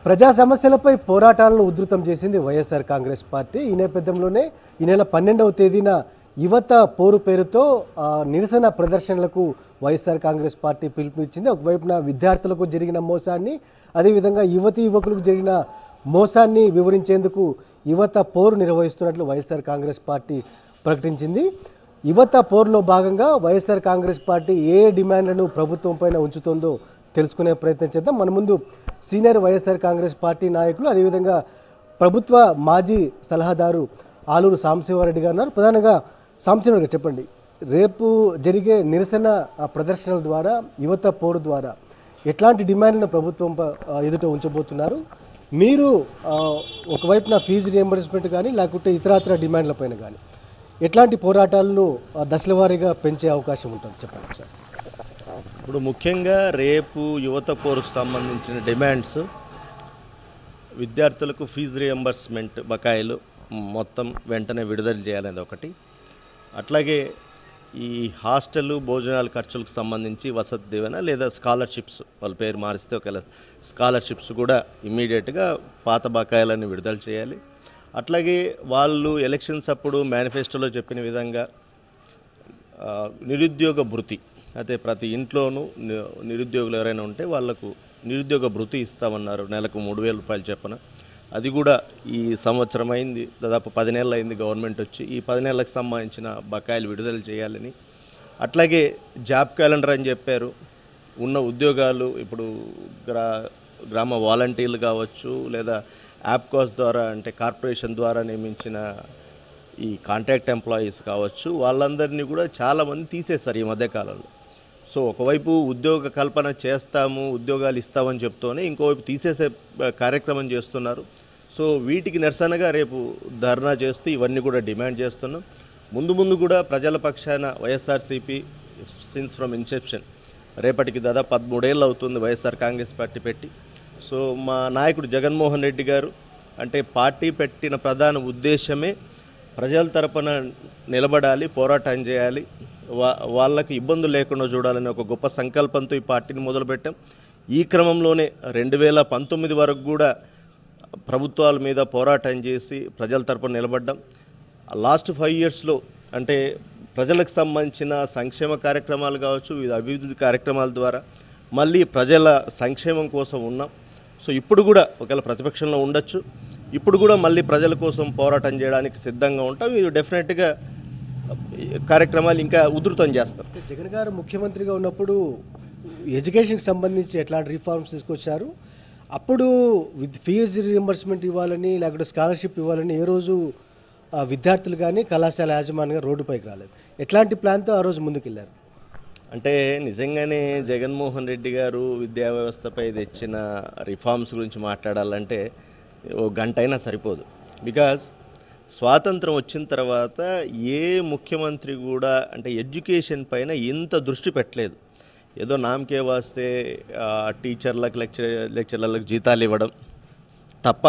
ప్రజా సమస్యలపై పోరాటాలను ఉధృతం చేసింది వైఎస్ఆర్ కాంగ్రెస్ పార్టీ. ఈ నేపథ్యంలోనే ఈ నెల 12వ తేదీన యువత పోరు పేరుతో నిరసన ప్రదర్శనలకు వైఎస్ఆర్ కాంగ్రెస్ పార్టీ పిలుపునిచ్చింది. ఒకవైపున విద్యార్థులకు జరిగిన మోసాన్ని, అదేవిధంగా యువకులకు జరిగిన మోసాన్ని వివరించేందుకు యువత పోరు నిర్వహిస్తున్నట్లు వైఎస్ఆర్ కాంగ్రెస్ పార్టీ ప్రకటించింది. యువత పోరులో భాగంగా వైఎస్ఆర్ కాంగ్రెస్ పార్టీ ఏ డిమాండ్లను ప్రభుత్వం పైన ఉంచుతుందో తెలుసుకునే ప్రయత్నం చేద్దాం. మన ముందు సీనియర్ వైఎస్ఆర్ కాంగ్రెస్ పార్టీ నాయకులు, అదేవిధంగా ప్రభుత్వ మాజీ సలహాదారు ఆలూరు సాంబశివరెడ్డి గారు ఉన్నారు. ప్రధానంగా సాంబశివరెడ్డి గారు చెప్పండి, రేపు జరిగే నిరసన ప్రదర్శనల ద్వారా, యువత పోరు ద్వారా ఎట్లాంటి డిమాండ్లను ప్రభుత్వం ఎదుట ఉంచబోతున్నారు? మీరు ఒకవైపున ఫీజు రియంబర్స్మెంట్ కానీ లేకుంటే ఇతరత్ర డిమాండ్లపైన కానీ ఎట్లాంటి పోరాటాలను దశల వారీగా పెంచే అవకాశం ఉంటుంది చెప్పండి సార్. ఇప్పుడు ముఖ్యంగా రేపు యువత పోరుకు సంబంధించిన డిమాండ్స్, విద్యార్థులకు ఫీజు రియంబర్స్మెంట్ బకాయిలు మొత్తం వెంటనే విడుదల చేయాలనేది ఒకటి. అట్లాగే ఈ హాస్టల్ భోజనాల ఖర్చులకు సంబంధించి వసతి దీవెన లేదా స్కాలర్షిప్స్, వాళ్ళ పేరు మారిస్తే ఒకవేళ స్కాలర్షిప్స్ కూడా ఇమ్మీడియట్గా పాత బకాయిలన్నీ విడుదల చేయాలి. అట్లాగే వాళ్ళు ఎలక్షన్స్ అప్పుడు మేనిఫెస్టోలో చెప్పిన విధంగా నిరుద్యోగ భృతి, అయితే ప్రతి ఇంట్లోనూ నిరుద్యోగులు ఎవరైనా ఉంటే వాళ్లకు నిరుద్యోగ భృతి ఇస్తామన్నారు, నెలకు 3,000 రూపాయలు చెప్పన. అది కూడా ఈ సంవత్సరం అయింది, దాదాపు 10 నెలలు అయింది గవర్నమెంట్ వచ్చి. ఈ 10 నెలలకు సంబంధించిన బకాయిలు విడుదల చేయాలని. అట్లాగే జాబ్ క్యాలెండర్ అని చెప్పారు. ఉన్న ఉద్యోగాలు ఇప్పుడు గ్రామ వాలంటీర్లు కావచ్చు, లేదా యాప్కాస్ ద్వారా అంటే కార్పొరేషన్ ద్వారా నియమించిన ఈ కాంట్రాక్ట్ ఎంప్లాయీస్ కావచ్చు, వాళ్ళందరినీ కూడా చాలామంది తీసేశారు ఈ మధ్యకాలంలో. సో ఒకవైపు ఉద్యోగ కల్పన చేస్తాము, ఉద్యోగాలు ఇస్తామని చెప్తూనే ఇంకోవైపు తీసేసే కార్యక్రమం చేస్తున్నారు. సో వీటికి నిరసనగా రేపు ధర్నా చేస్తూ ఇవన్నీ కూడా డిమాండ్ చేస్తున్నాం. ముందు కూడా ప్రజల పక్షాన వైఎస్ఆర్సీపీ సిన్స్ ఫ్రమ్ ఇన్సెప్షన్, రేపటికి దాదాపు 13 ఏళ్ళు అవుతుంది వైఎస్ఆర్ కాంగ్రెస్ పార్టీ పెట్టి. సో మా నాయకుడు జగన్మోహన్ రెడ్డి గారు అంటే పార్టీ పెట్టిన ప్రధాన ఉద్దేశమే ప్రజల తరపున నిలబడాలి, పోరాటం చేయాలి, వాళ్ళకి ఇబ్బందులు లేకుండా చూడాలని ఒక గొప్ప సంకల్పంతో ఈ పార్టీని మొదలుపెట్టాం. ఈ క్రమంలోనే 2019 వరకు కూడా ప్రభుత్వాల మీద పోరాటం చేసి ప్రజల తరపున నిలబడ్డాం. లాస్ట్ 5 ఇయర్స్లో అంటే ప్రజలకు సంబంధించిన సంక్షేమ కార్యక్రమాలు కావచ్చు, వివిధ అభివృద్ధి కార్యక్రమాల ద్వారా మళ్ళీ ప్రజల సంక్షేమం కోసం ఉన్నాం. సో ఇప్పుడు కూడా ఒకవేళ ప్రతిపక్షంలో ఉండొచ్చు, ఇప్పుడు కూడా మళ్ళీ ప్రజల కోసం పోరాటం చేయడానికి సిద్ధంగా ఉంటాం. ఇది డెఫినెట్గా కార్యక్రమాలు ఇంకా ఉధృతం చేస్తాం. జగన్ గారు ముఖ్యమంత్రిగా ఉన్నప్పుడు ఎడ్యుకేషన్కి సంబంధించి ఎట్లాంటి రిఫార్మ్స్ తీసుకొచ్చారు? అప్పుడు ఫీజు రియంబర్స్మెంట్ ఇవ్వాలని లేకపోతే స్కాలర్షిప్ ఇవ్వాలని ఏ రోజు విద్యార్థులు కానీ కళాశాల యాజమాన్యంగా రోడ్డుపైకి రాలేదు. ఎట్లాంటి ప్లాన్తో ఆ రోజు ముందుకెళ్ళారు? అంటే నిజంగానే జగన్మోహన్ రెడ్డి గారు విద్యా వ్యవస్థపై తెచ్చిన రిఫార్మ్స్ గురించి మాట్లాడాలంటే ఓ గంట అయినా సరిపోదు. బికాజ్ స్వాతంత్రం వచ్చిన తర్వాత ఏ ముఖ్యమంత్రి కూడా అంటే ఎడ్యుకేషన్ పైన ఇంత దృష్టి పెట్టలేదు. ఏదో నామకే వాస్తే టీచర్లకు లెక్చరర్లకు జీతాలు ఇవ్వడం తప్ప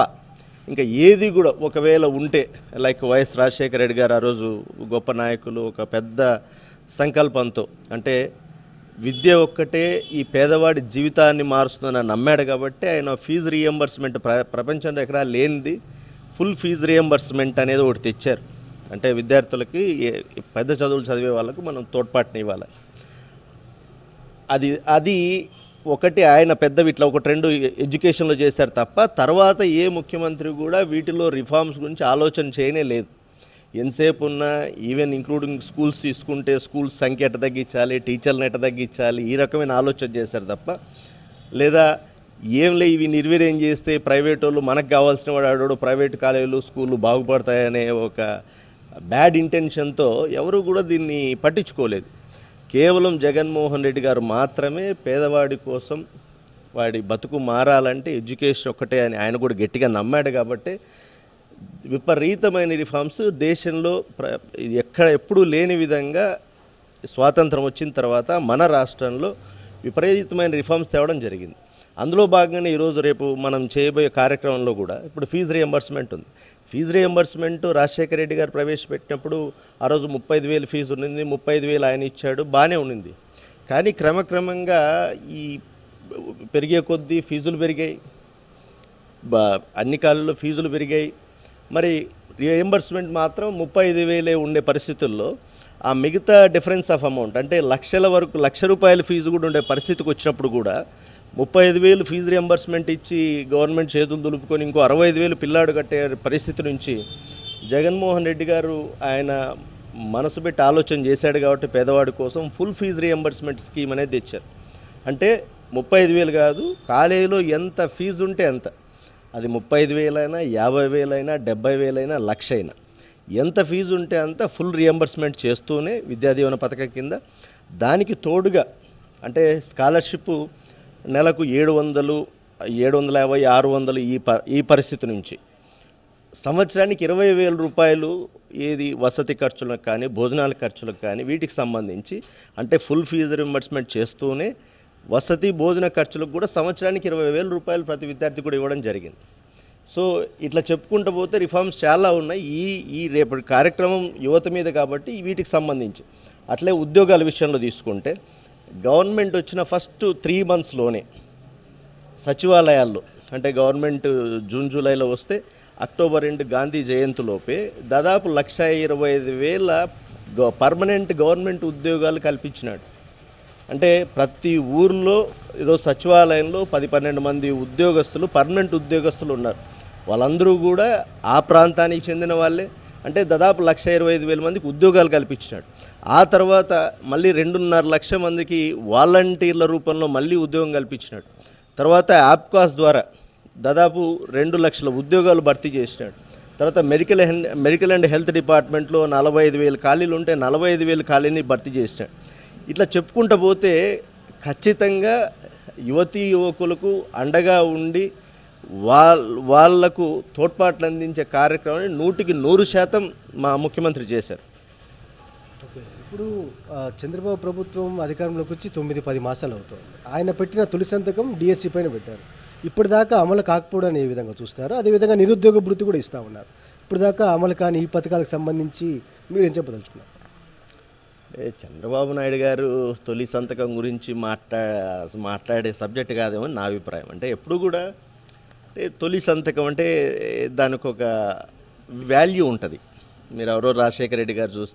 ఇంకా ఏది కూడా, ఒకవేళ ఉంటే లైక్ వైఎస్ రాజశేఖర రెడ్డి గారు ఆ రోజు గొప్ప నాయకులు, ఒక పెద్ద సంకల్పంతో అంటే విద్య ఒక్కటే ఈ పేదవాడి జీవితాన్ని మారుస్తుందని నమ్మాడు. కాబట్టి ఆయన ఫీజు రియంబర్స్మెంట్ ప్రపంచంలో ఎక్కడా లేనిది ఫుల్ ఫీజు రియంబర్స్మెంట్ అనేది ఒకటి తెచ్చారు. అంటే విద్యార్థులకి పెద్ద చదువులు చదివే వాళ్ళకు మనం తోడ్పాటుని ఇవ్వాలి. అది ఒకటి ఆయన పెద్ద ఇట్లా ఒక ట్రెండ్ ఎడ్యుకేషన్లో చేశారు తప్ప తర్వాత ఏ ముఖ్యమంత్రి కూడా వీటిలో రిఫార్మ్స్ గురించి ఆలోచన చేయనే లేదు. ఎంతసేపు ఉన్నా ఈవెన్ ఇంక్లూడింగ్ స్కూల్స్ తీసుకుంటే స్కూల్స్ సంఖ్య ఎట్ట తగ్గించాలి, టీచర్లను ఎట్ట తగ్గించాలి, ఈ రకమైన ఆలోచన చేశారు తప్ప లేదా ఇవి నిర్వీర్యం చేస్తే ప్రైవేట్ వాళ్ళు మనకు కావాల్సిన వాడు ప్రైవేట్ కాలేజీలు స్కూళ్ళు బాగుపడతాయనే ఒక బ్యాడ్ ఇంటెన్షన్తో ఎవరు కూడా దీన్ని పట్టించుకోలేదు. కేవలం జగన్మోహన్ రెడ్డి గారు మాత్రమే పేదవాడి కోసం వాడి బతుకు మారాలంటే ఎడ్యుకేషన్ ఒక్కటే అని ఆయన కూడా గట్టిగా నమ్మాడు. కాబట్టి విపరీతమైన రిఫార్మ్స్ దేశంలో ఎప్పుడూ లేని విధంగా స్వాతంత్రం వచ్చిన తర్వాత మన రాష్ట్రంలో విపరీతమైన రిఫార్మ్స్ తేవడం జరిగింది. అందులో భాగంగానే ఈరోజు రేపు మనం చేయబోయే కార్యక్రమంలో కూడా ఇప్పుడు ఫీజు రియంబర్స్మెంట్ ఉంది. ఫీజు రియంబర్స్మెంట్ రాజశేఖర రెడ్డి గారు ప్రవేశపెట్టినప్పుడు ఆ రోజు 35,000 ఫీజు ఉన్నింది, 35,000 ఆయన ఇచ్చాడు, బాగానే ఉన్నింది. కానీ క్రమక్రమంగా ఈ పెరిగే కొద్దీ ఫీజులు పెరిగాయి, అన్ని కాలేజీల్లో ఫీజులు పెరిగాయి. మరి రియంబర్స్మెంట్ మాత్రం 35,000 ఉండే పరిస్థితుల్లో ఆ మిగతా డిఫరెన్స్ ఆఫ్ అమౌంట్ అంటే లక్షల వరకు ₹1,00,000 ఫీజు కూడా ఉండే పరిస్థితికి వచ్చినప్పుడు కూడా 35,000 ఫీజు రియంబర్స్మెంట్ ఇచ్చి గవర్నమెంట్ చేతులు దులుపుకొని ఇంకో 65,000 పిల్లాడు కట్టే పరిస్థితి నుంచి జగన్మోహన్ రెడ్డి గారు ఆయన మనసు పెట్టి ఆలోచన చేశాడు కాబట్టి పేదవాడి కోసం ఫుల్ ఫీజు రియంబర్స్మెంట్ స్కీమ్ అనేది తెచ్చారు. అంటే 35,000 కాదు, కాలేజీలో ఎంత ఫీజు ఉంటే అంత, అది 35,000 అయినా 50,000 అయినా 70,000 అయినా 1,00,000 అయినా ఎంత ఫీజు ఉంటే అంత ఫుల్ రియంబర్స్మెంట్ చేస్తూనే విద్యాదీవన పథకం కింద దానికి తోడుగా అంటే స్కాలర్షిప్ నెలకు 700, 750, 600 ఈ పరిస్థితి నుంచి సంవత్సరానికి ₹20,000 ఏది వసతి ఖర్చులకు కానీ భోజనాల ఖర్చులకు కానీ వీటికి సంబంధించి అంటే ఫుల్ ఫీజు రియంబర్స్మెంట్ చేస్తూనే వసతి భోజన ఖర్చులకు కూడా సంవత్సరానికి ₹20,000 ప్రతి విద్యార్థి కూడా ఇవ్వడం జరిగింది. సో ఇట్లా చెప్పుకుంటూ పోతే రిఫార్మ్స్ చాలా ఉన్నాయి. ఈ రేపటి కార్యక్రమం యువత మీద కాబట్టి వీటికి సంబంధించి అట్లే ఉద్యోగాల విషయంలో తీసుకుంటే గవర్నమెంట్ వచ్చిన ఫస్ట్ 3 మంత్స్లోనే సచివాలయాల్లో అంటే గవర్నమెంట్ జూన్ జూలైలో వస్తే అక్టోబర్ 2 గాంధీ జయంతిలోపే దాదాపు 125,000 పర్మనెంట్ గవర్నమెంట్ ఉద్యోగాలు కల్పించినాడు. అంటే ప్రతి ఊర్లో ఈరోజు సచివాలయంలో 10-12 మంది ఉద్యోగస్తులు పర్మనెంట్ ఉద్యోగస్తులు ఉన్నారు. వాళ్ళందరూ కూడా ఆ ప్రాంతానికి చెందిన వాళ్ళే. అంటే దాదాపు 125,000 మందికి ఉద్యోగాలు కల్పించినాడు. ఆ తర్వాత మళ్ళీ 2.5 లక్షల మందికి వాలంటీర్ల రూపంలో మళ్ళీ ఉద్యోగం కల్పించినాడు. తర్వాత యాప్కాస్ ద్వారా దాదాపు 2 లక్షల ఉద్యోగాలు భర్తీ చేసినాడు. తర్వాత మెడికల్ అండ్ హెల్త్ డిపార్ట్మెంట్లో 45,000 ఖాళీలు ఉంటే 45,000 ఖాళీని భర్తీ చేసినాడు. ఇట్లా చెప్పుకుంటూ పోతే ఖచ్చితంగా యువతీ యువకులకు అండగా ఉండి వాళ్లకు తోడ్పాట్లు అందించే కార్యక్రమాన్ని 100% మా ముఖ్యమంత్రి చేశారు. ఇప్పుడు చంద్రబాబు ప్రభుత్వం అధికారంలోకి వచ్చి 9-10 మాసాలు అవుతుంది. ఆయన పెట్టిన తొలి సంతకం డిఎస్సి పైన పెట్టారు. ఇప్పటిదాకా అమలు కాకపోవడాన్ని ఏ విధంగా చూస్తారు? అదేవిధంగా నిరుద్యోగ భృతి కూడా ఇస్తూ ఉన్నారు. ఇప్పటిదాకా అమలు కాని ఈ పథకాలకు సంబంధించి మీరేం చెప్పదలుచుకున్నారు? చంద్రబాబు నాయుడు గారు తొలి సంతకం గురించి మాట్లాడే సబ్జెక్ట్ కాదేమో నా అభిప్రాయం. అంటే ఎప్పుడు కూడా తొలి సంతకం అంటే దానికి ఒక వాల్యూ ఉంటుంది. మీరు ఎవరో రాజశేఖర రెడ్డి గారు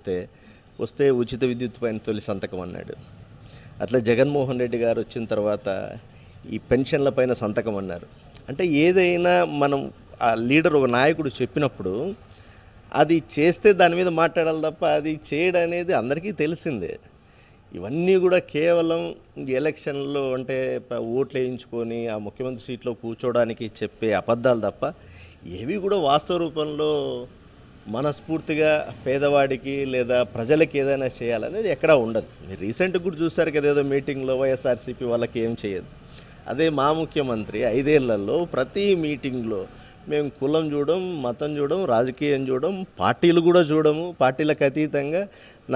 వస్తే ఉచిత విద్యుత్ పైన తొలి సంతకం అన్నాడు. అట్లా జగన్మోహన్ రెడ్డి గారు వచ్చిన తర్వాత ఈ పెన్షన్ల పైన సంతకం అన్నారు. అంటే ఏదైనా మనం ఆ లీడర్ ఒక నాయకుడు చెప్పినప్పుడు అది చేస్తే దాని మీద మాట్లాడాలి తప్ప అది చేయడం అనేది అందరికీ తెలిసిందే. ఇవన్నీ కూడా కేవలం ఎలక్షన్లో అంటే ఓట్లు వేయించుకొని ఆ ముఖ్యమంత్రి సీట్లో కూర్చోవడానికి చెప్పే అబద్ధాలు తప్ప ఏవి కూడా వాస్తవ రూపంలో మనస్ఫూర్తిగా పేదవాడికి లేదా ప్రజలకి ఏదైనా చేయాలనేది ఎక్కడా ఉండదు. మీరు రీసెంట్గా కూడా చూశారు కదా, ఏదో మీటింగ్లో వైఎస్ఆర్సీపీ వాళ్ళకి ఏం చేయదు. అదే మా ముఖ్యమంత్రి 5 ఏళ్లలో ప్రతి మీటింగ్లో మేము కులం చూడం, మతం చూడం, రాజకీయం చూడం, పార్టీలు కూడా చూడము, పార్టీలకు అతీతంగా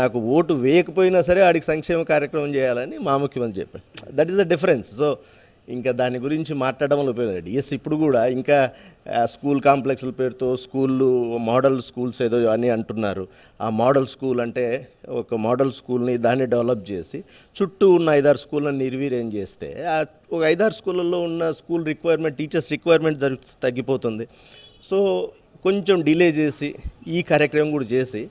నాకు ఓటు వేయకపోయినా సరే ఆడికి సంక్షేమ కార్యక్రమం చేయాలని మా ముఖ్యమంత్రి చెప్పారు. That is the difference. So ఇంకా దాని గురించి మాట్లాడడంలో ఉపయోగం. డిఎస్ ఇప్పుడు కూడా ఇంకా స్కూల్ కాంప్లెక్స్ల పేరుతో స్కూళ్ళు మోడల్ స్కూల్స్ ఏదో అని అంటున్నారు. ఆ మోడల్ స్కూల్ అంటే ఒక మోడల్ స్కూల్ని దాన్ని డెవలప్ చేసి చుట్టూ ఉన్న 5-6 స్కూళ్ళని నిర్వీర్యం చేస్తే ఒక 5-6 స్కూళ్ళల్లో ఉన్న స్కూల్ రిక్వైర్మెంట్ టీచర్స్ రిక్వైర్మెంట్ తగ్గిపోతుంది. సో కొంచెం డిలే చేసి ఈ కార్యక్రమం కూడా చేసి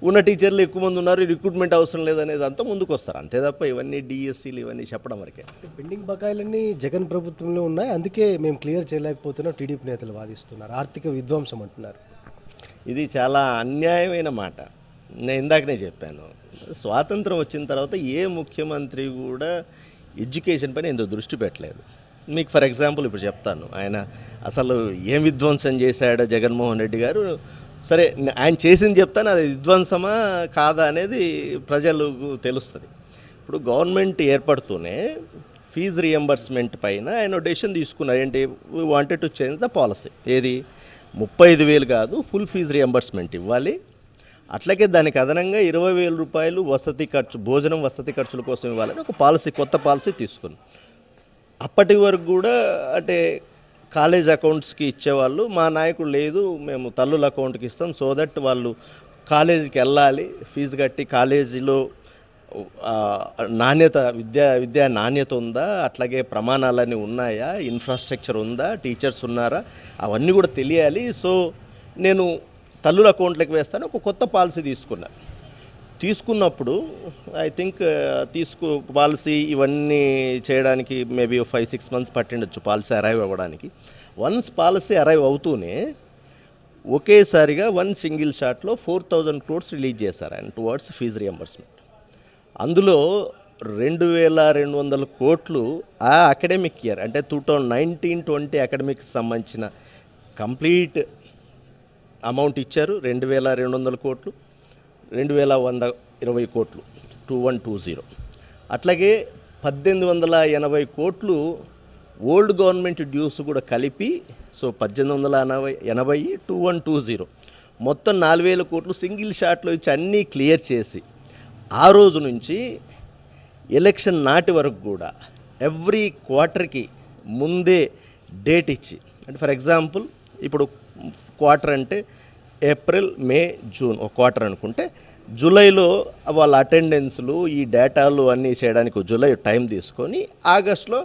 ఉన్న టీచర్లు ఎక్కువ మంది ఉన్నారు, రిక్రూట్మెంట్ అవసరం లేదనేది అంతా ముందుకు వస్తారు. అంతే తప్ప ఇవన్నీ డిఎస్సీలు ఇవన్నీ చెప్పడం వరకే. పెండింగ్ బకాయిలన్నీ జగన్ ప్రభుత్వంలో ఉన్నాయి, అందుకే మేము క్లియర్ చేయలేకపోతున్నాం టీడీపీ నేతలు వాదిస్తున్నారు. ఆర్థిక విధ్వంసం అంటున్నారు. ఇది చాలా అన్యాయమైన మాట. నేను ఇందాకనే చెప్పాను, స్వాతంత్రం వచ్చిన తర్వాత ఏ ముఖ్యమంత్రి కూడా ఎడ్యుకేషన్ పైన ఎంతో దృష్టి పెట్టలేదు. మీకు ఫర్ ఎగ్జాంపుల్ ఇప్పుడు చెప్తాను. ఆయన అసలు ఏం విధ్వంసం చేశాడో జగన్మోహన్ రెడ్డి గారు, సరే ఆయన చేసింది చెప్తాను, అది విధ్వంసమా కాదా అనేది ప్రజలకు తెలుస్తుంది. ఇప్పుడు గవర్నమెంట్ ఏర్పడుతూనే ఫీజు రియంబర్స్మెంట్ పైన ఆయన డెసిషన్ తీసుకున్నారు. ఏంటి, we wanted to change the policy. ఏది 35,000 కాదు, ఫుల్ ఫీజు రియంబర్స్మెంట్ ఇవ్వాలి. అట్లాగే దానికి అదనంగా ₹20,000 వసతి ఖర్చు, భోజనం వసతి ఖర్చుల కోసం ఇవ్వాలని ఒక పాలసీ, కొత్త పాలసీ తీసుకుంది. అప్పటి వరకు కూడా అంటే కాలేజ్ అకౌంట్స్కి ఇచ్చేవాళ్ళు. మా నాయకుడు లేదు, మేము తల్లుల అకౌంట్కి ఇస్తాం, సో దట్ వాళ్ళు కాలేజీకి వెళ్ళాలి, ఫీజు కట్టి కాలేజీలో నాణ్యత విద్యా నాణ్యత ఉందా, అట్లాగే ప్రమాణాలన్నీ ఉన్నాయా, ఇన్ఫ్రాస్ట్రక్చర్ ఉందా, టీచర్స్ ఉన్నారా, అవన్నీ కూడా తెలియాలి. సో నేను తల్లుల అకౌంట్లకు వేస్తాను ఒక కొత్త పాలసీ తీసుకున్నప్పుడు ఐ థింక్ పాలసీ ఇవన్నీ చేయడానికి మేబీ 5-6 months పట్టిండొచ్చు పాలసీ అరైవ్ అవ్వడానికి. వన్స్ పాలసీ అరైవ్ అవుతూనే ఒకేసారిగా వన్ సింగిల్ షాట్లో 4,000 crores రిలీజ్ చేశారు ఆయన టువర్డ్స్ ఫీజు రియంబర్స్మెంట్. అందులో 2,200 కోట్లు ఆ అకాడమిక్ ఇయర్ అంటే 2019-20 అకాడమిక్కి సంబంధించిన కంప్లీట్ అమౌంట్ ఇచ్చారు. 2,200 కోట్లు, 2,120 కోట్లు 2120. అట్లాగే 1,880 కోట్లు ఓల్డ్ గవర్నమెంట్ డ్యూస్ కూడా కలిపి, సో 1,880 2120 మొత్తం 4,000 కోట్లు సింగిల్ షాట్లో ఇచ్చి అన్నీ క్లియర్ చేసి ఆ రోజు నుంచి ఎలక్షన్ నాటి వరకు కూడా ఎవ్రీ క్వార్టర్కి ముందే డేట్ ఇచ్చి, అంటే ఫర్ ఎగ్జాంపుల్ ఇప్పుడు క్వార్టర్ అంటే ఏప్రిల్, మే, జూన్ ఒక క్వార్టర్ అనుకుంటే జూలైలో వాళ్ళ అటెండెన్స్లు ఈ డేటాలు అన్నీ చేయడానికి జూలై టైం తీసుకొని ఆగస్టులో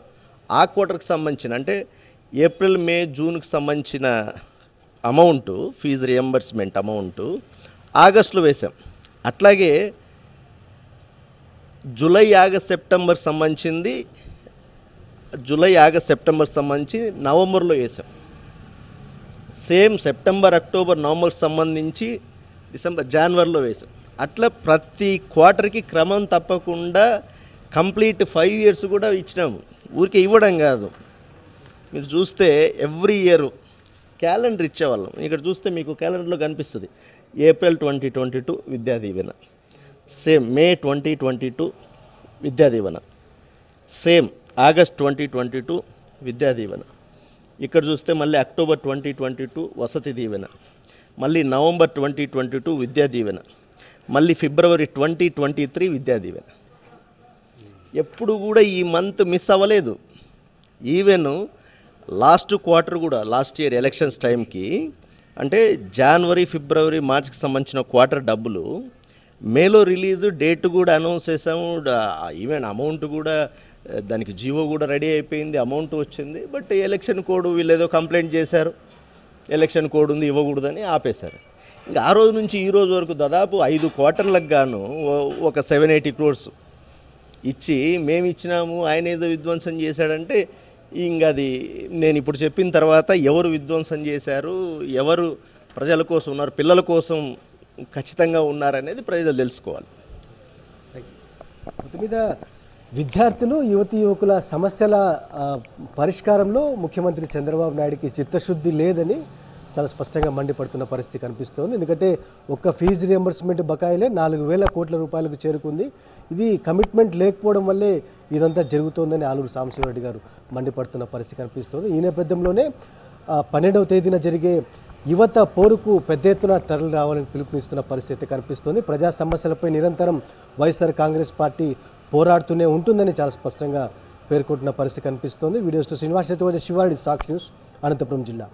ఆ క్వార్టర్కి సంబంధించిన అంటే ఏప్రిల్, మే, జూన్కి సంబంధించిన అమౌంటు ఫీజు రియంబర్స్మెంట్ అమౌంటు ఆగస్టులో వేసాం. అట్లాగే జూలై, ఆగస్ట్, సెప్టెంబర్ సంబంధించింది నవంబర్లో వేసాం. సేమ్ సెప్టెంబర్, అక్టోబర్, నవంబర్కి సంబంధించి డిసెంబర్, జనవరిలో వేసాం. అట్లా ప్రతి క్వార్టర్కి క్రమం తప్పకుండా కంప్లీట్ 5 years కూడా ఇచ్చినాము. ఊరికే ఇవ్వడం కాదు, మీరు చూస్తే ఎవ్రీ ఇయర్ క్యాలెండర్ ఇచ్చేవాళ్ళం. ఇక్కడ చూస్తే మీకు క్యాలెండర్లో కనిపిస్తుంది. ఏప్రిల్ 2022 విద్యా దీవెన, సేమ్ మే 2022 విద్యా దీవెన, సేమ్ ఆగస్ట్ 2022 విద్యా దీవెన. ఇక్కడ చూస్తే మళ్ళీ అక్టోబర్ 2022 వసతి దీవెన, మళ్ళీ నవంబర్ 2022 విద్యా దీవెన, మళ్ళీ ఫిబ్రవరి 2023 విద్యా దీవెన. ఎప్పుడు కూడా ఈ మంత్ మిస్ అవ్వలేదు. ఈవెన్ లాస్ట్ క్వార్టర్ కూడా లాస్ట్ ఇయర్ ఎలక్షన్స్ టైంకి అంటే జనవరి, ఫిబ్రవరి, మార్చికి సంబంధించిన క్వార్టర్ డబ్బులు మేలో రిలీజ్ డేట్ కూడా అనౌన్స్ చేసాము. ఈవెన్ అమౌంట్ కూడా దానికి జీవో కూడా రెడీ అయిపోయింది, అమౌంట్ వచ్చింది. బట్ ఎలక్షన్ కోడ్ వీళ్ళు ఏదో కంప్లైంట్ చేశారు, ఎలక్షన్ కోడ్ ఉంది ఇవ్వకూడదని ఆపేశారు. ఇంకా ఆ రోజు నుంచి ఈ రోజు వరకు దాదాపు 5 క్వార్టర్లకు గాను ఒక 780 crores ఇచ్చి మేము ఇచ్చినాము, ఆయన ఏదో విధ్వంసం చేశాడంటే ఇంక అది నేను ఇప్పుడు చెప్పిన తర్వాత ఎవరు విధ్వంసం చేశారు, ఎవరు ప్రజల కోసం ఉన్నారు, పిల్లల కోసం ఖచ్చితంగా ఉన్నారనేది ప్రజలు తెలుసుకోవాలి. మొత్తం మీద విద్యార్థులు, యువకుల సమస్యల పరిష్కారంలో ముఖ్యమంత్రి చంద్రబాబు నాయుడుకి చిత్తశుద్ధి లేదని చాలా స్పష్టంగా మండిపడుతున్న పరిస్థితి కనిపిస్తోంది. ఎందుకంటే ఒక్క ఫీజు రియంబర్స్మెంట్ బకాయిలే 4,000 కోట్ల రూపాయలకు చేరుకుంది. ఇది కమిట్మెంట్ లేకపోవడం వల్లే ఇదంతా జరుగుతోందని ఆలూరు సాంబశివరెడ్డి గారు మండిపడుతున్న పరిస్థితి కనిపిస్తోంది. ఈ నేపథ్యంలోనే 12వ తేదీన జరిగే యువత పోరుకు పెద్ద ఎత్తున తరలి రావాలని పిలుపునిస్తున్న పరిస్థితి కనిపిస్తోంది. ప్రజా సమస్యలపై నిరంతరం వైఎస్ఆర్ కాంగ్రెస్ పార్టీ పోరాడుతూనే ఉంటుందని చాలా స్పష్టంగా పేర్కొంటున్న పరిస్థితి కనిపిస్తోంది. వీడియోస్తో శ్రీనివాస్, శివారెడ్డి, సాక్షి న్యూస్, అనంతపురం జిల్లా.